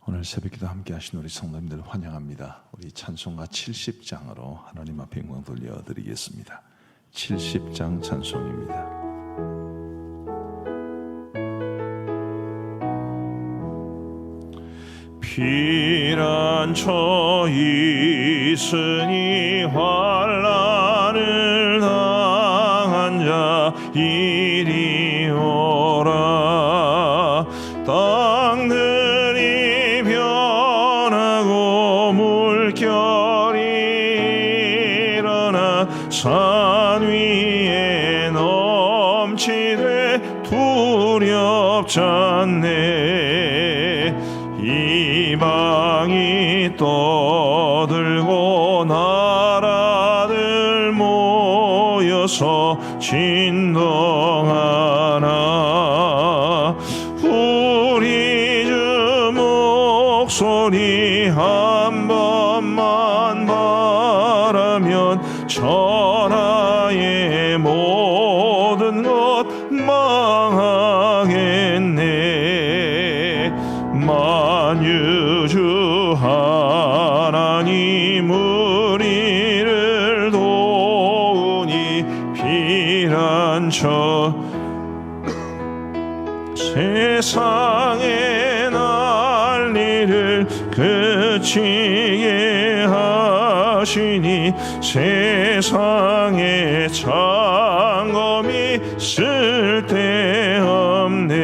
오늘 새벽기도 함께 하신 우리 성도님들 환영합니다. 우리 찬송가 70장으로 하나님 앞에 영광 돌려드리겠습니다. 70장 찬송입니다. 피난처 있으니 환난을 당한 자 이리 오라. 땅들이 변하고 물결이 일어나 산 위에 넘치되 두렵잖네. 이방이 떠들고 나라들 모여서 진동하나. 우리 주 목소리 한 번만 바라면 천하의 모든 것 망하겠네. 만유주 하나님 우리를 도우니 피난처 세상의 난리를 그치게 하시니 세상의 창검이 쓸데없네.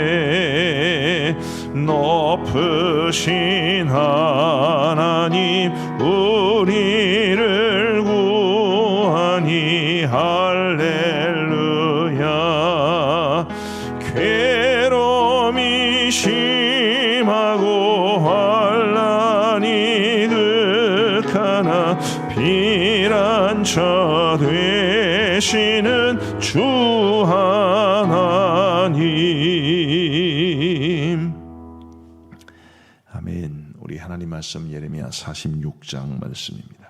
높으신 하나님 우리를 구하니 할렐루야. 괴로움이 심하고 환난이 극하나 피난처 되시는 주 하나님. 아멘. 우리 하나님 말씀 예레미야 46장 말씀입니다.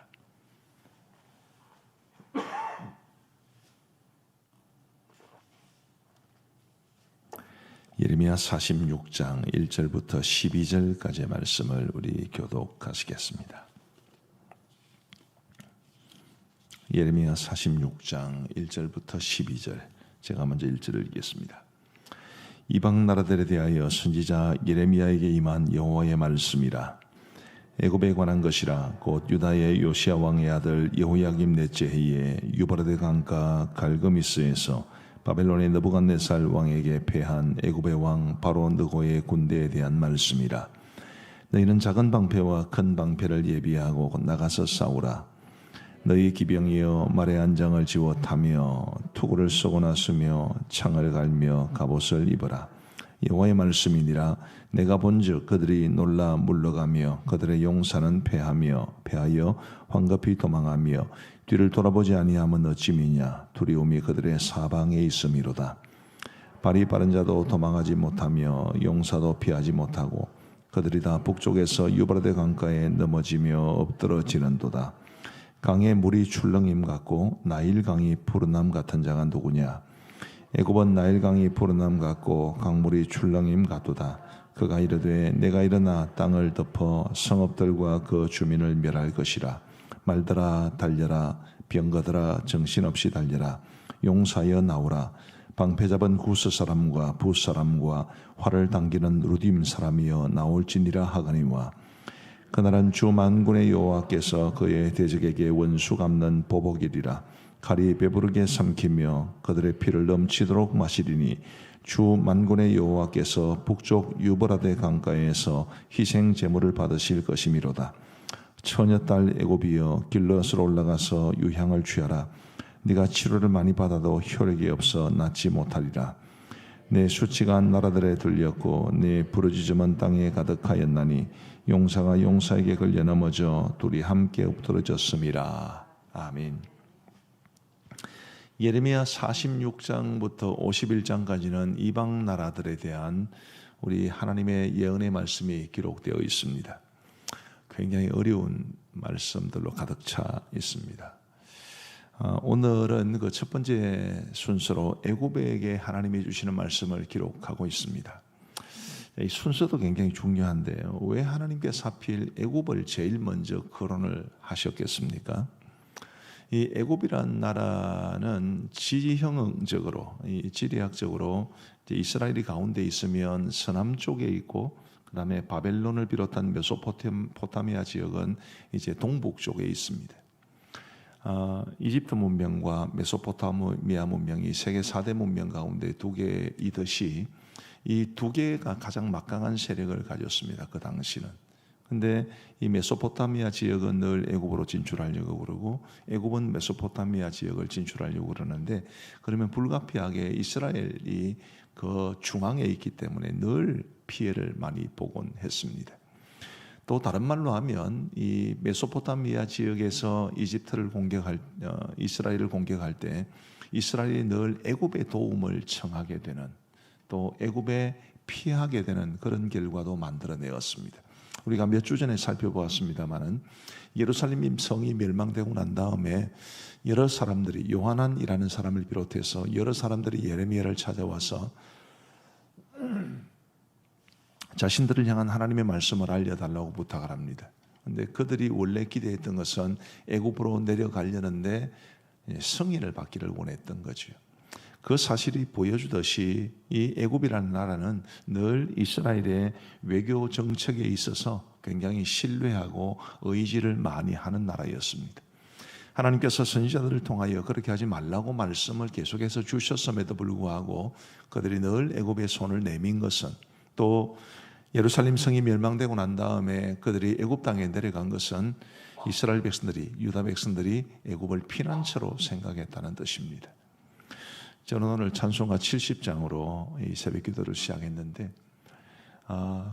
예레미야 46장 1절부터 12절까지의 말씀을 우리 교독하시겠습니다. 예레미야 46장 1절부터 12절, 제가 먼저 1절을 읽겠습니다. 이방 나라들에 대하여 선지자 예레미야에게 임한 여호와의 말씀이라. 애굽에 관한 것이라. 곧 유다의 요시야 왕의 아들 여호야김 넷째 해에 유브라데 강가 갈그미스에서 바벨론의 느부갓네살 왕에게 패한 애굽의 왕 바로 느고의 군대에 대한 말씀이라. 너희는 작은 방패와 큰 방패를 예비하고 나가서 싸우라. 너희 기병이여 말의 안장을 지워 타며 투구를 쏘고 나서며 창을 갈며 갑옷을 입어라. 여호와의 말씀이니라. 내가 본즉 그들이 놀라 물러가며 그들의 용사는 패하여 황급히 도망하며 뒤를 돌아보지 아니함은 어찌미냐. 두려움이 그들의 사방에 있음이로다. 발이 빠른 자도 도망하지 못하며 용사도 피하지 못하고 그들이 다 북쪽에서 유브라데 강가에 넘어지며 엎드러지는도다. 강에 물이 출렁임 같고 나일강이 푸른함 같은 자가 누구냐. 애굽은 나일강이 푸른함 같고 강물이 출렁임 같도다. 그가 이르되 내가 일어나 땅을 덮어 성읍들과 그 주민을 멸할 것이라. 말들아 달려라. 병거들아 정신없이 달려라. 용사여 나오라. 방패 잡은 구스 사람과 붓 사람과 활을 당기는 루딤 사람이여 나올지니라 하거니와. 그날은 주 만군의 여호와께서 그의 대적에게 원수 갚는 보복이리라. 칼이 배부르게 삼키며 그들의 피를 넘치도록 마시리니 주 만군의 여호와께서 북쪽 유브라데 강가에서 희생 제물을 받으실 것이미로다. 처녀딸 애굽이여 길럿으로 올라가서 유향을 취하라. 네가 치료를 많이 받아도 효력이 없어 낫지 못하리라. 내 수치가 나라들에 들렸고 내 부르짖음은 땅에 가득하였나니 용사가 용사에게 걸려 넘어져 둘이 함께 엎드러졌음이라. 아멘. 예레미야 46장부터 51장까지는 이방 나라들에 대한 우리 하나님의 예언의 말씀이 기록되어 있습니다. 굉장히 어려운 말씀들로 가득 차 있습니다. 오늘은 그 첫 번째 순서로 애굽에게 하나님이 주시는 말씀을 기록하고 있습니다. 이 순서도 굉장히 중요한데요. 왜 하나님께서 하필 애굽을 제일 먼저 거론을 하셨겠습니까? 이 애굽이란 나라는 지형적으로, 지리학적으로 이스라엘이 가운데 있으면 서남 쪽에 있고, 그다음에 바벨론을 비롯한 메소포타미아 지역은 이제 동북 쪽에 있습니다. 이집트 문명과 메소포타미아 문명이 세계 4대 문명 가운데 두 개이듯이 이 두 개가 가장 막강한 세력을 가졌습니다. 그 당시는. 근데 이 메소포타미아 지역은 늘 애굽으로 진출하려고 그러고 애굽은 메소포타미아 지역을 진출하려고 그러는데, 그러면 불가피하게 이스라엘이 그 중앙에 있기 때문에 늘 피해를 많이 보곤 했습니다. 또 다른 말로 하면 이 메소포타미아 지역에서 이스라엘을 공격할 때 이스라엘이 늘 애굽의 도움을 청하게 되는, 또 애굽에 피하게 되는 그런 결과도 만들어내었습니다. 우리가 몇 주 전에 살펴보았습니다마는 예루살렘 성이 멸망되고 난 다음에 여러 사람들이, 요하난이라는 사람을 비롯해서 여러 사람들이 예레미야를 찾아와서 자신들을 향한 하나님의 말씀을 알려달라고 부탁을 합니다. 그런데 그들이 원래 기대했던 것은 애굽으로 내려가려는데 승인을 받기를 원했던 거죠. 그 사실이 보여주듯이 이 애굽이라는 나라는 늘 이스라엘의 외교 정책에 있어서 굉장히 신뢰하고 의지를 많이 하는 나라였습니다. 하나님께서 선지자들을 통하여 그렇게 하지 말라고 말씀을 계속해서 주셨음에도 불구하고 그들이 늘 애굽에 손을 내민 것은, 또 예루살렘 성이 멸망되고 난 다음에 그들이 애굽 땅에 내려간 것은 이스라엘 백성들이, 유다 백성들이 애굽을 피난처로 생각했다는 뜻입니다. 저는 오늘 찬송가 70장으로 이 새벽 기도를 시작했는데,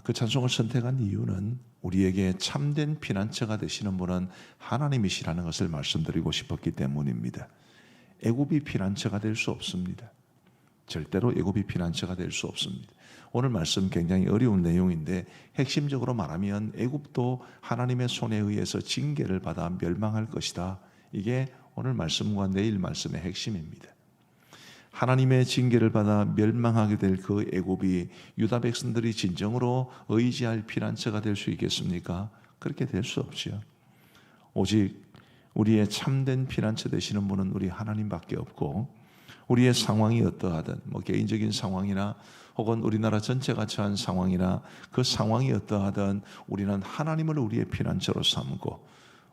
그 찬송을 선택한 이유는 우리에게 참된 피난처가 되시는 분은 하나님이시라는 것을 말씀드리고 싶었기 때문입니다. 애굽이 피난처가 될 수 없습니다. 절대로 애굽이 피난처가 될 수 없습니다. 오늘 말씀 굉장히 어려운 내용인데 핵심적으로 말하면 애굽도 하나님의 손에 의해서 징계를 받아 멸망할 것이다. 이게 오늘 말씀과 내일 말씀의 핵심입니다. 하나님의 징계를 받아 멸망하게 될 그 애굽이 유다 백성들이 진정으로 의지할 피난처가 될 수 있겠습니까? 그렇게 될 수 없지요. 오직 우리의 참된 피난처 되시는 분은 우리 하나님밖에 없고, 우리의 상황이 어떠하든, 개인적인 상황이나 혹은 우리나라 전체가 처한 상황이나 그 상황이 어떠하든 우리는 하나님을 우리의 피난처로 삼고,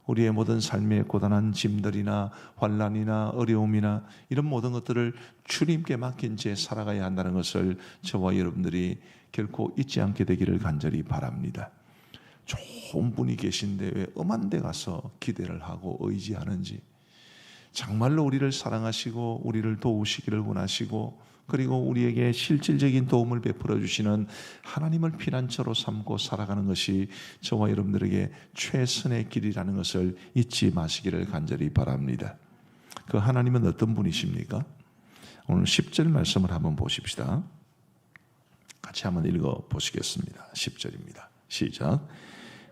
우리의 모든 삶의 고단한 짐들이나 환난이나 어려움이나 이런 모든 것들을 주님께 맡긴 채 살아가야 한다는 것을 저와 여러분들이 결코 잊지 않게 되기를 간절히 바랍니다. 좋은 분이 계신데 왜 엄한 데 가서 기대를 하고 의지하는지, 정말로 우리를 사랑하시고 우리를 도우시기를 원하시고, 그리고 우리에게 실질적인 도움을 베풀어 주시는 하나님을 피난처로 삼고 살아가는 것이 저와 여러분들에게 최선의 길이라는 것을 잊지 마시기를 간절히 바랍니다. 그 하나님은 어떤 분이십니까? 오늘 10절 말씀을 한번 보십시다. 같이 한번 읽어 보시겠습니다. 10절입니다. 시작.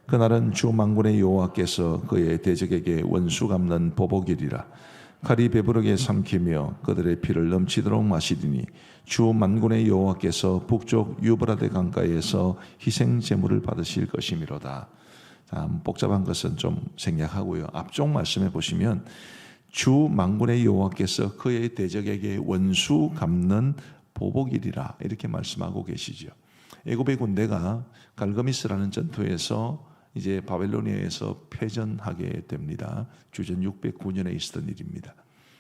그날은 주 만군의 여호와께서 그의 대적에게 원수 갚는 보복이리라. 칼이 배부르게 삼키며 그들의 피를 넘치도록 마시리니 주 만군의 여호와께서 북쪽 유브라데 강가에서 희생 제물을 받으실 것이미로다. 복잡한 것은 좀 생략하고요. 앞쪽 말씀해 보시면 주 만군의 여호와께서 그의 대적에게 원수 갚는 보복이리라, 이렇게 말씀하고 계시죠. 애굽의 군대가 갈거미스라는 전투에서 이제 바벨로니아에서 패전하게 됩니다. 주전 609년에 있었던 일입니다.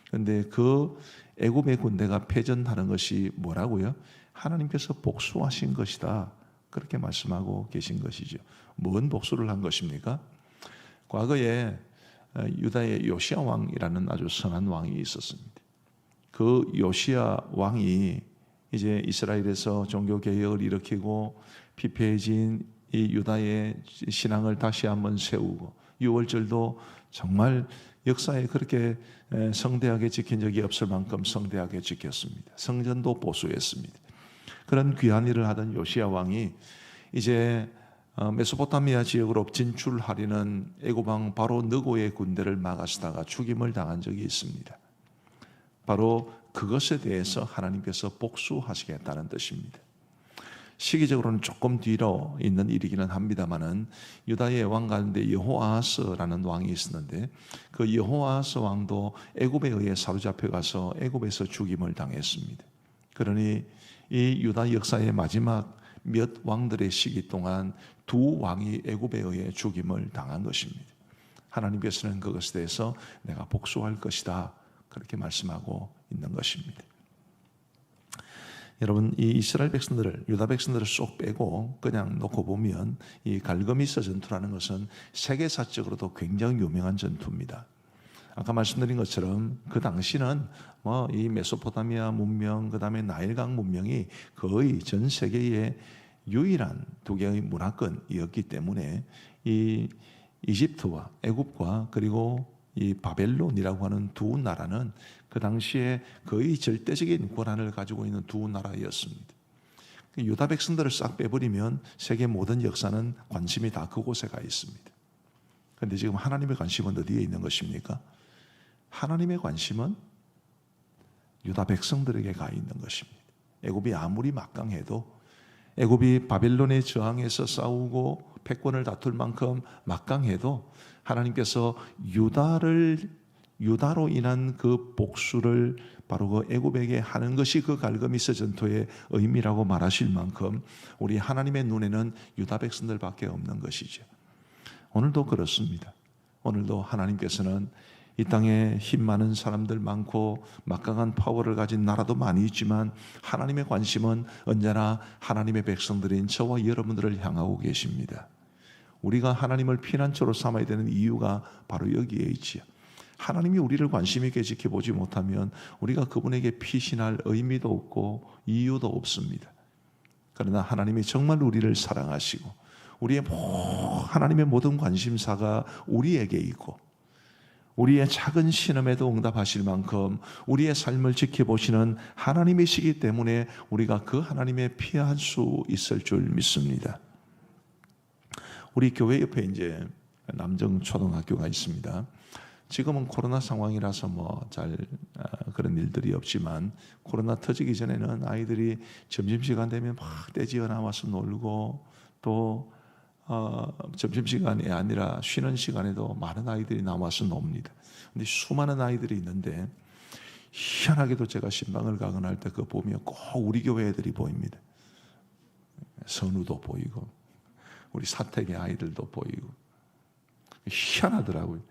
그런데 그 애굽의 군대가 패전하는 것이 뭐라고요? 하나님께서 복수하신 것이다, 그렇게 말씀하고 계신 것이죠. 뭔 복수를 한 것입니까? 과거에 유다의 요시야 왕이라는 아주 선한 왕이 있었습니다. 그 요시야 왕이 이제 이스라엘에서 종교 개혁을 일으키고 피폐해진 이 유다의 신앙을 다시 한번 세우고, 유월절도 정말 역사에 그렇게 성대하게 지킨 적이 없을 만큼 성대하게 지켰습니다. 성전도 보수했습니다. 그런 귀한 일을 하던 요시야 왕이 이제 메소포타미아 지역으로 진출하려는 애굽 왕 바로 느고의 군대를 막아서다가 죽임을 당한 적이 있습니다. 바로 그것에 대해서 하나님께서 복수하시겠다는 뜻입니다. 시기적으로는 조금 뒤로 있는 일이기는 합니다만은 유다의 왕 가운데 여호아하스라는 왕이 있었는데 그 여호아하스 왕도 애굽에 의해 사로잡혀 가서 애굽에서 죽임을 당했습니다. 그러니 이 유다 역사의 마지막 몇 왕들의 시기 동안 두 왕이 애굽에 의해 죽임을 당한 것입니다. 하나님께서는 그것에 대해서 내가 복수할 것이다 그렇게 말씀하고 있는 것입니다. 여러분, 이 이스라엘 백성들을, 유다 백성들을 쏙 빼고 그냥 놓고 보면 이 갈그미스 전투라는 것은 세계사적으로도 굉장히 유명한 전투입니다. 아까 말씀드린 것처럼 그 당시는 이 메소포타미아 문명, 그 다음에 나일강 문명이 거의 전 세계의 유일한 두 개의 문화권이었기 때문에 이 이집트와 애굽과 그리고 이 바벨론이라고 하는 두 나라는 그 당시에 거의 절대적인 권한을 가지고 있는 두 나라였습니다. 유다 백성들을 싹 빼버리면 세계 모든 역사는 관심이 다 그곳에 가 있습니다. 그런데 지금 하나님의 관심은 어디에 있는 것입니까? 하나님의 관심은 유다 백성들에게 가 있는 것입니다. 애굽이 아무리 막강해도, 애굽이 바벨론에 저항해서 싸우고 패권을 다툴 만큼 막강해도 하나님께서 유다로 인한 그 복수를 바로 그 애굽에게 하는 것이 그 갈그미스 전투의 의미라고 말하실 만큼 우리 하나님의 눈에는 유다 백성들밖에 없는 것이죠. 오늘도 그렇습니다. 오늘도 하나님께서는 이 땅에 힘 많은 사람들 많고 막강한 파워를 가진 나라도 많이 있지만 하나님의 관심은 언제나 하나님의 백성들인 저와 여러분들을 향하고 계십니다. 우리가 하나님을 피난처로 삼아야 되는 이유가 바로 여기에 있지요. 하나님이 우리를 관심 있게 지켜보지 못하면 우리가 그분에게 피신할 의미도 없고 이유도 없습니다. 그러나 하나님이 정말 우리를 사랑하시고 하나님의 모든 관심사가 우리에게 있고 우리의 작은 신음에도 응답하실 만큼 우리의 삶을 지켜보시는 하나님이시기 때문에 우리가 그 하나님에 피할 수 있을 줄 믿습니다. 우리 교회 옆에 이제 남정초등학교가 있습니다. 지금은 코로나 상황이라서 잘 그런 일들이 없지만 코로나 터지기 전에는 아이들이 점심시간 되면 막 떼지어 나와서 놀고 또 점심시간이 아니라 쉬는 시간에도 많은 아이들이 나와서 놉니다. 근데 수많은 아이들이 있는데 희한하게도 제가 신방을 가거나 할 때 그거 보면 꼭 우리 교회 애들이 보입니다. 선우도 보이고 우리 사택의 아이들도 보이고 희한하더라고요.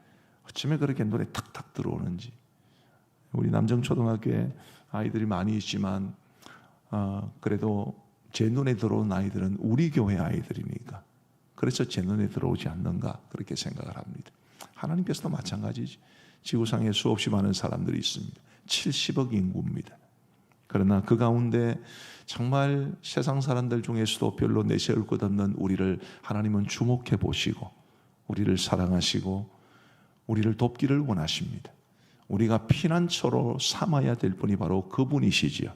어쩌면 그렇게 노래 탁탁 들어오는지. 우리 남정초등학교에 아이들이 많이 있지만 그래도 제 눈에 들어온 아이들은 우리 교회 아이들이니까 그래서 제 눈에 들어오지 않는가 그렇게 생각을 합니다. 하나님께서도 마찬가지지. 지구상에 수없이 많은 사람들이 있습니다. 70억 인구입니다. 그러나 그 가운데 정말 세상 사람들 중에서도 별로 내세울 것 없는 우리를 하나님은 주목해 보시고 우리를 사랑하시고 우리를 돕기를 원하십니다. 우리가 피난처로 삼아야 될 분이 바로 그분이시지요.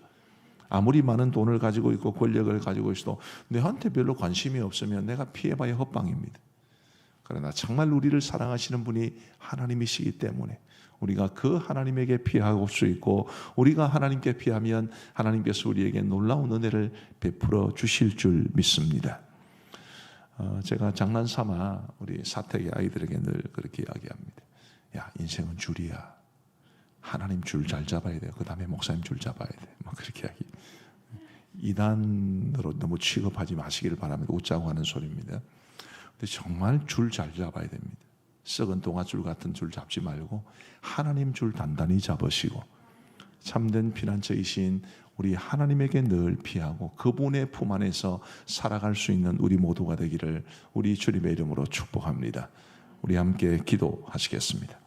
아무리 많은 돈을 가지고 있고 권력을 가지고 있어도 내한테 별로 관심이 없으면 내가 피해봐야 헛방입니다. 그러나 정말 우리를 사랑하시는 분이 하나님이시기 때문에 우리가 그 하나님에게 피할 수 있고 우리가 하나님께 피하면 하나님께서 우리에게 놀라운 은혜를 베풀어 주실 줄 믿습니다. 제가 장난삼아 우리 사택의 아이들에게 늘 그렇게 이야기합니다. 야, 인생은 줄이야. 하나님 줄 잘 잡아야 돼요. 그 다음에 목사님 줄 잡아야 돼. 그렇게 이야기. 이단으로 너무 취급하지 마시기를 바랍니다. 웃자고 하는 소리입니다. 근데 정말 줄 잘 잡아야 됩니다. 썩은 동아줄 같은 줄 잡지 말고 하나님 줄 단단히 잡으시고 참된 피난처이신 우리 하나님에게 늘 피하고 그분의 품 안에서 살아갈 수 있는 우리 모두가 되기를 우리 주님의 이름으로 축복합니다. 우리 함께 기도하시겠습니다.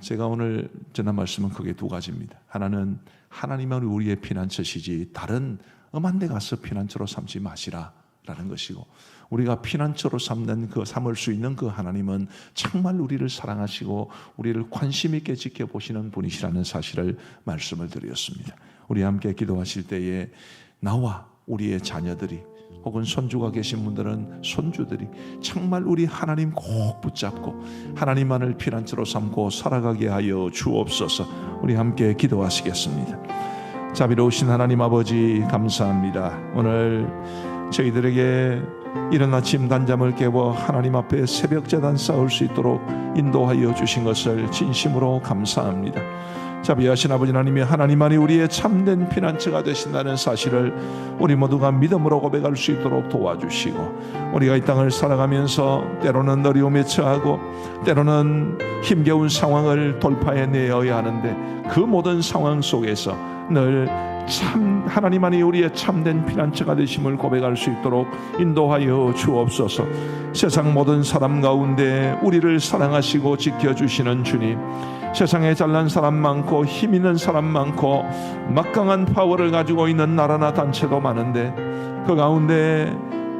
제가 오늘 전한 말씀은 크게 두 가지입니다. 하나는 하나님은 우리의 피난처시지 다른 엄한 데 가서 피난처로 삼지 마시라라는 것이고 우리가 피난처로 삼을 수 있는 그 하나님은 정말 우리를 사랑하시고 우리를 관심 있게 지켜보시는 분이시라는 사실을 말씀을 드렸습니다. 우리 함께 기도하실 때에 나와 우리의 자녀들이 혹은 손주가 계신 분들은 손주들이 정말 우리 하나님 꼭 붙잡고 하나님만을 피난처로 삼고 살아가게 하여 주옵소서. 우리 함께 기도하시겠습니다. 자비로우신 하나님 아버지 감사합니다. 오늘 저희들에게 이른 아침 단잠을 깨워 하나님 앞에 새벽 제단 쌓을 수 있도록 인도하여 주신 것을 진심으로 감사합니다. 자비하신 아버지 하나님이 하나님만이 우리의 참된 피난처가 되신다는 사실을 우리 모두가 믿음으로 고백할 수 있도록 도와주시고, 우리가 이 땅을 살아가면서 때로는 어려움에 처하고 때로는 힘겨운 상황을 돌파해내어야 하는데, 그 모든 상황 속에서 늘 참 하나님만이 우리의 참된 피난처가 되심을 고백할 수 있도록 인도하여 주옵소서. 세상 모든 사람 가운데 우리를 사랑하시고 지켜주시는 주님, 세상에 잘난 사람 많고 힘 있는 사람 많고 막강한 파워를 가지고 있는 나라나 단체도 많은데, 그 가운데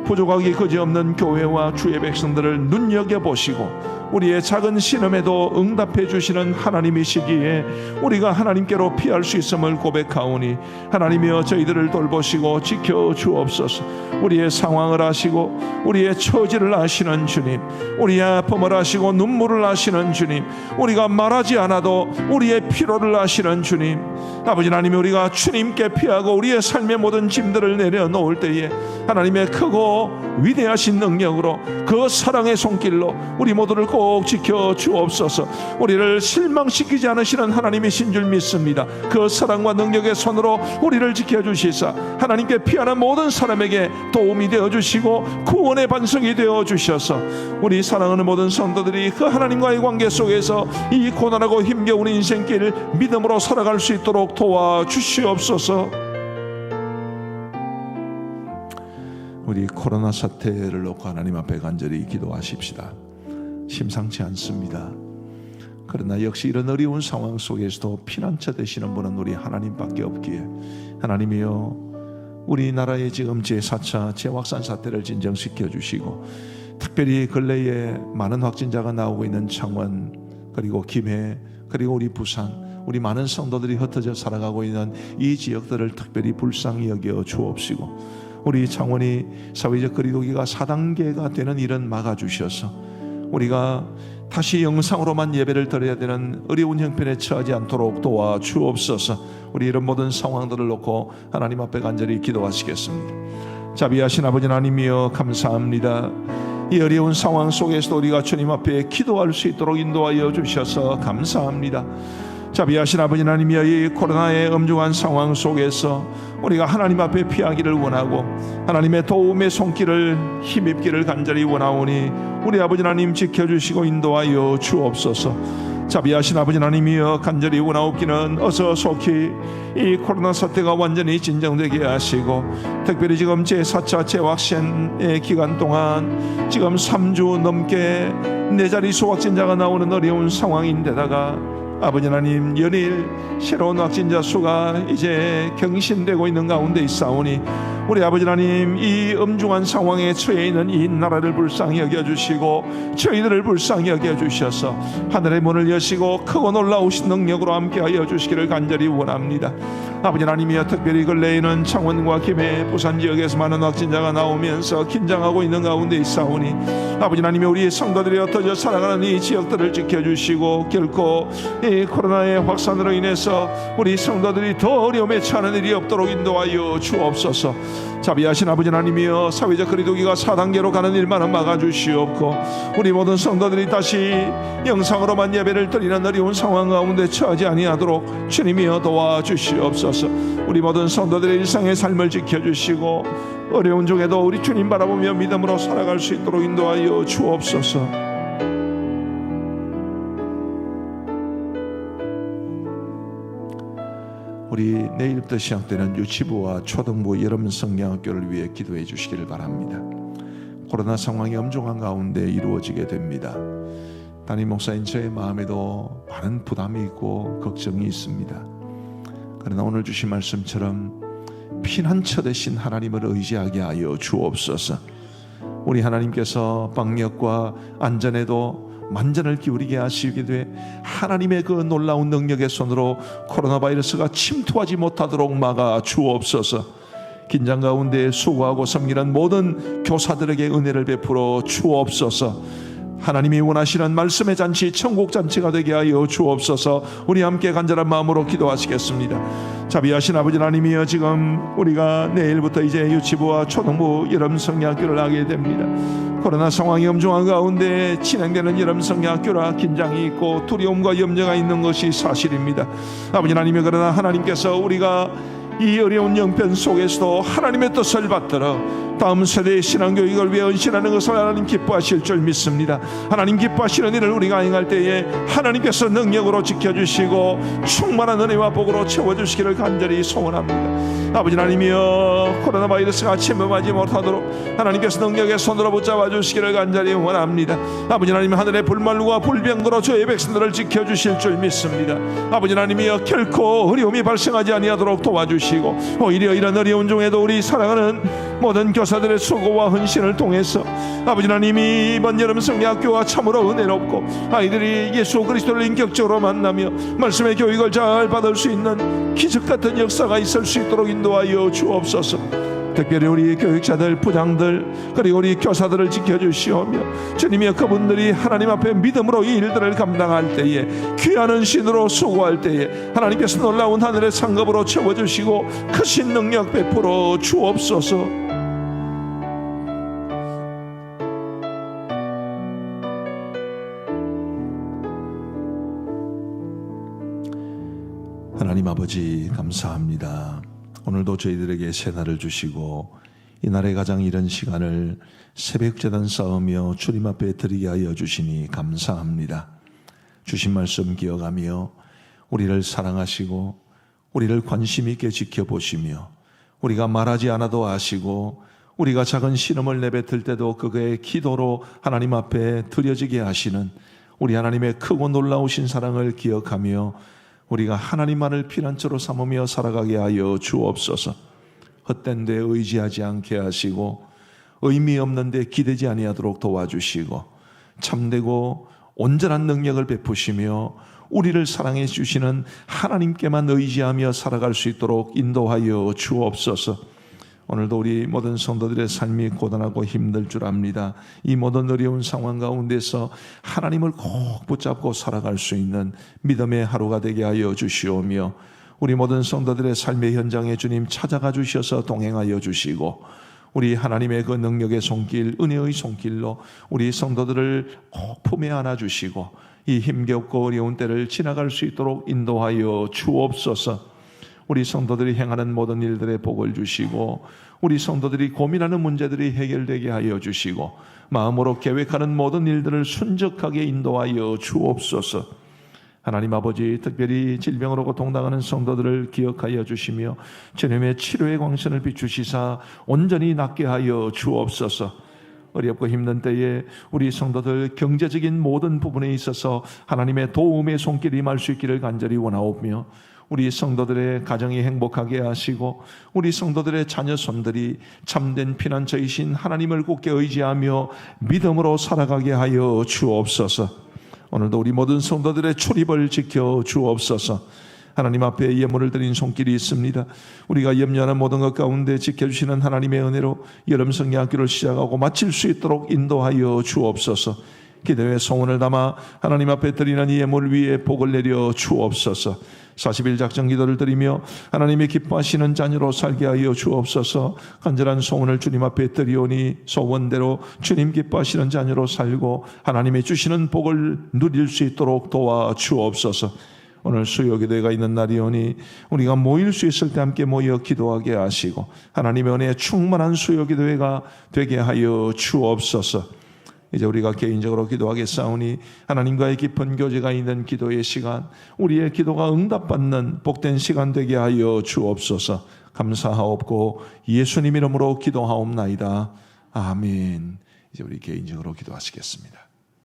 부족하기 그지없는 교회와 주의 백성들을 눈여겨보시고 우리의 작은 신음에도 응답해 주시는 하나님이시기에 우리가 하나님께로 피할 수 있음을 고백하오니, 하나님이여 저희들을 돌보시고 지켜주옵소서. 우리의 상황을 아시고 우리의 처지를 아시는 주님, 우리의 아픔을 아시고 눈물을 아시는 주님, 우리가 말하지 않아도 우리의 피로를 아시는 주님, 아버지 하나님, 우리가 주님께 피하고 우리의 삶의 모든 짐들을 내려놓을 때에 하나님의 크고 위대하신 능력으로 그 사랑의 손길로 우리 모두를 꼭 지켜주옵소서. 우리를 실망시키지 않으시는 하나님이신 줄 믿습니다. 그 사랑과 능력의 손으로 우리를 지켜주시사 하나님께 피하는 모든 사람에게 도움이 되어주시고 구원의 반석이 되어주셔서 우리 사랑하는 모든 성도들이 그 하나님과의 관계 속에서 이 고난하고 힘겨운 인생길 믿음으로 살아갈 수 있도록 도와주시옵소서. 우리 코로나 사태를 놓고 하나님 앞에 간절히 기도하십시다. 심상치 않습니다. 그러나 역시 이런 어려운 상황 속에서도 피난처 되시는 분은 우리 하나님밖에 없기에, 하나님이여 우리나라의 지금 제4차 재확산 사태를 진정시켜 주시고, 특별히 근래에 많은 확진자가 나오고 있는 창원, 그리고 김해, 그리고 우리 부산, 우리 많은 성도들이 흩어져 살아가고 있는 이 지역들을 특별히 불쌍히 여겨 주옵시고, 우리 창원이 사회적 거리두기가 4단계가 되는 일은 막아주셔서 우리가 다시 영상으로만 예배를 드려야 되는 어려운 형편에 처하지 않도록 도와주옵소서. 우리 이런 모든 상황들을 놓고 하나님 앞에 간절히 기도하시겠습니다. 자비하신 아버지 하나님이여 감사합니다. 이 어려운 상황 속에서도 우리가 주님 앞에 기도할 수 있도록 인도하여 주셔서 감사합니다. 자비하신 아버지 하나님이여, 이 코로나의 엄중한 상황 속에서 우리가 하나님 앞에 피하기를 원하고 하나님의 도움의 손길을 힘입기를 간절히 원하오니 우리 아버지 하나님 지켜주시고 인도하여 주옵소서. 자비하신 아버지 하나님이여, 간절히 원하옵기는 어서 속히 이 코로나 사태가 완전히 진정되게 하시고, 특별히 지금 제4차 재확산의 기간 동안 지금 3주 넘게 4자릿수 확진자가 나오는 어려운 상황인데다가 아버지 하나님, 연일 새로운 확진자 수가 이제 경신되고 있는 가운데 있사오니 우리 아버지 하나님, 이 엄중한 상황에 처해 있는 이 나라를 불쌍히 여겨주시고 저희들을 불쌍히 여겨주셔서 하늘의 문을 여시고 크고 놀라우신 능력으로 함께하여 주시기를 간절히 원합니다. 아버지 하나님이여, 특별히 근래에는 창원과 김해, 부산 지역에서 많은 확진자가 나오면서 긴장하고 있는 가운데 있사오니 아버지 하나님이 우리 성도들이 흩어져 살아가는 이 지역들을 지켜주시고 결코 이 코로나의 확산으로 인해서 우리 성도들이 더 어려움에 처하는 일이 없도록 인도하여 주옵소서. 자비하신 아버지 하나님이여, 사회적 거리두기가 4단계로 가는 일만은 막아주시옵고 우리 모든 성도들이 다시 영상으로만 예배를 드리는 어려운 상황 가운데 처하지 아니하도록 주님이여 도와주시옵소서. 우리 모든 성도들의 일상의 삶을 지켜주시고 어려운 중에도 우리 주님 바라보며 믿음으로 살아갈 수 있도록 인도하여 주옵소서. 우리 내일부터 시작되는 유치부와 초등부 여름 성경학교를 위해 기도해 주시기를 바랍니다. 코로나 상황이 엄중한 가운데 이루어지게 됩니다. 담임 목사인 저의 마음에도 많은 부담이 있고 걱정이 있습니다. 그러나 오늘 주신 말씀처럼 피난처 되신 하나님을 의지하게 하여 주옵소서. 우리 하나님께서 방역과 안전에도 만전을 기울이게 하시게 돼 하나님의 그 놀라운 능력의 손으로 코로나 바이러스가 침투하지 못하도록 막아 주옵소서. 긴장 가운데 수고하고 섬기는 모든 교사들에게 은혜를 베풀어 주옵소서. 하나님이 원하시는 말씀의 잔치, 천국 잔치가 되게 하여 주옵소서. 우리 함께 간절한 마음으로 기도하시겠습니다. 자비하신 아버지 하나님이여, 지금 우리가 내일부터 이제 유치부와 초등부 여름 성경학교를 하게 됩니다. 코로나 상황이 엄중한 가운데 진행되는 여름 성경학교라 긴장이 있고 두려움과 염려가 있는 것이 사실입니다. 아버지 하나님이, 그러나 하나님께서 우리가 이 어려운 영편 속에서도 하나님의 뜻을 받들어 다음 세대의 신앙교육을 위해 헌신하는 것을 하나님 기뻐하실 줄 믿습니다. 하나님 기뻐하시는 일을 우리가 행할 때에 하나님께서 능력으로 지켜주시고 충만한 은혜와 복으로 채워주시기를 간절히 소원합니다. 아버지 하나님이여, 코로나 바이러스가 침범하지 못하도록 하나님께서 능력의 손으로 붙잡아 주시기를 간절히 원합니다. 아버지 하나님, 하늘의 불말과 불병으로 저의 백성들을 지켜주실 줄 믿습니다. 아버지 하나님이여, 결코 어려움이 발생하지 아니하도록 도와주시고, 오히려 이런 어려운 중에도 우리 사랑하는 모든 교사들의 수고와 헌신을 통해서 아버지 하나님이 이번 여름 성경학교와 참으로 은혜롭고 아이들이 예수 그리스도를 인격적으로 만나며 말씀의 교육을 잘 받을 수 있는 기적같은 역사가 있을 수 있도록 인도하여 주옵소서. 특별히 우리 교육자들, 부장들, 그리고 우리 교사들을 지켜주시오며, 주님이여, 그분들이 하나님 앞에 믿음으로 이 일들을 감당할 때에, 귀한 헌신으로 수고할 때에 하나님께서 놀라운 하늘의 상급으로 채워주시고 크신 능력 베풀어 주옵소서. 하나님 아버지, 감사합니다. 오늘도 저희들에게 새날을 주시고 이 날의 가장 이른 시간을 새벽제단 쌓으며 주님 앞에 드리게 하여 주시니 감사합니다. 주신 말씀 기억하며 우리를 사랑하시고 우리를 관심 있게 지켜보시며 우리가 말하지 않아도 아시고 우리가 작은 신음을 내뱉을 때도 그거의 기도로 하나님 앞에 드려지게 하시는 우리 하나님의 크고 놀라우신 사랑을 기억하며 우리가 하나님만을 피난처로 삼으며 살아가게 하여 주옵소서. 헛된 데 의지하지 않게 하시고 의미 없는 데 기대지 아니하도록 도와주시고 참되고 온전한 능력을 베푸시며 우리를 사랑해 주시는 하나님께만 의지하며 살아갈 수 있도록 인도하여 주옵소서. 오늘도 우리 모든 성도들의 삶이 고단하고 힘들 줄 압니다. 이 모든 어려운 상황 가운데서 하나님을 꼭 붙잡고 살아갈 수 있는 믿음의 하루가 되게 하여 주시오며, 우리 모든 성도들의 삶의 현장에 주님 찾아가 주셔서 동행하여 주시고 우리 하나님의 그 능력의 손길, 은혜의 손길로 우리 성도들을 꼭 품에 안아 주시고 이 힘겹고 어려운 때를 지나갈 수 있도록 인도하여 주옵소서. 우리 성도들이 행하는 모든 일들의 복을 주시고 우리 성도들이 고민하는 문제들이 해결되게 하여 주시고 마음으로 계획하는 모든 일들을 순적하게 인도하여 주옵소서. 하나님 아버지, 특별히 질병으로 고통당하는 성도들을 기억하여 주시며 주님의 치료의 광선을 비추시사 온전히 낫게 하여 주옵소서. 어렵고 힘든 때에 우리 성도들 경제적인 모든 부분에 있어서 하나님의 도움의 손길이 임할 수 있기를 간절히 원하오며, 우리 성도들의 가정이 행복하게 하시고 우리 성도들의 자녀 손들이 참된 피난처이신 하나님을 굳게 의지하며 믿음으로 살아가게 하여 주옵소서. 오늘도 우리 모든 성도들의 출입을 지켜 주옵소서. 하나님 앞에 예물을 드린 손길이 있습니다. 우리가 염려하는 모든 것 가운데 지켜주시는 하나님의 은혜로 여름 성경학교를 시작하고 마칠 수 있도록 인도하여 주옵소서. 기도의 소원을 담아 하나님 앞에 드리는 이 예물 위에 복을 내려 주옵소서. 40일 작정 기도를 드리며 하나님이 기뻐하시는 자녀로 살게 하여 주옵소서. 간절한 소원을 주님 앞에 드리오니 소원대로 주님 기뻐하시는 자녀로 살고 하나님이 주시는 복을 누릴 수 있도록 도와 주옵소서. 오늘 수요기도회가 있는 날이오니 우리가 모일 수 있을 때 함께 모여 기도하게 하시고 하나님의 은혜에 충만한 수요기도회가 되게 하여 주옵소서. 이제 우리가 개인적으로 기도하겠사오니 하나님과의 깊은 교제가 있는 기도의 시간, 우리의 기도가 응답받는 복된 시간 되게 하여 주옵소서. 감사하옵고 예수님 이름으로 기도하옵나이다. 아멘. 이제 우리 개인적으로 기도하시겠습니다.